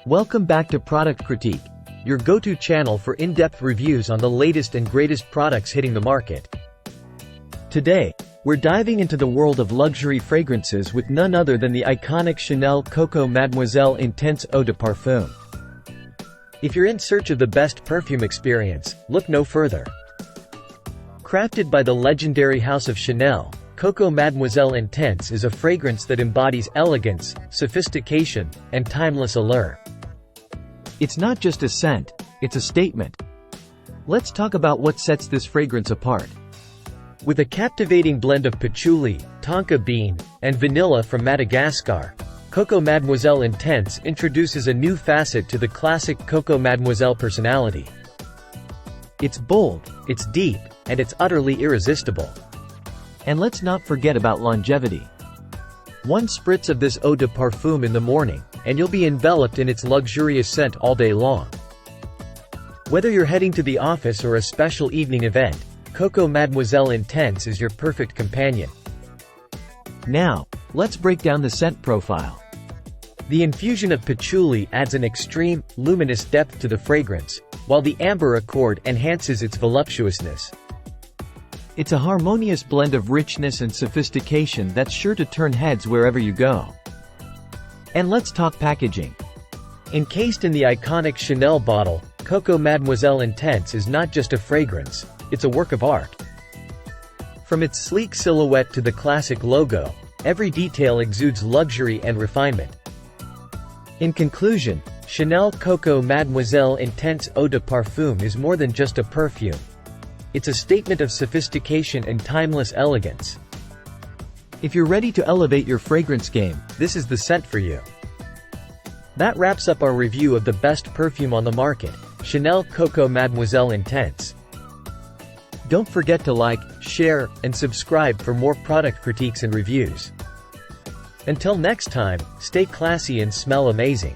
Welcome back to Product Critique, your go-to channel for in-depth reviews on the latest and greatest products hitting the market. Today, we're diving into the world of luxury fragrances with none other than the iconic Chanel Coco Mademoiselle Intense Eau De Parfum. If you're in search of the best perfume experience, look no further. Crafted by the legendary House of Chanel, Coco Mademoiselle Intense is a fragrance that embodies elegance, sophistication, and timeless allure. It's not just a scent, it's a statement. Let's talk about what sets this fragrance apart. With a captivating blend of patchouli, tonka bean, and vanilla from Madagascar, Coco Mademoiselle Intense introduces a new facet to the classic Coco Mademoiselle personality. It's bold, it's deep, and it's utterly irresistible. And let's not forget about longevity. One spritz of this Eau de Parfum in the morning, and you'll be enveloped in its luxurious scent all day long. Whether you're heading to the office or a special evening event, Coco Mademoiselle Intense is your perfect companion. Now, let's break down the scent profile. The infusion of patchouli adds an extreme, luminous depth to the fragrance, while the amber accord enhances its voluptuousness. It's a harmonious blend of richness and sophistication that's sure to turn heads wherever you go. And let's talk packaging. Encased in the iconic Chanel bottle, Coco Mademoiselle Intense is not just a fragrance, it's a work of art. From its sleek silhouette to the classic logo, every detail exudes luxury and refinement. In conclusion, Chanel Coco Mademoiselle Intense Eau de Parfum is more than just a perfume. It's a statement of sophistication and timeless elegance. If you're ready to elevate your fragrance game, this is the scent for you. That wraps up our review of the best perfume on the market, Chanel Coco Mademoiselle Intense. Don't forget to like, share, and subscribe for more product critiques and reviews. Until next time, stay classy and smell amazing.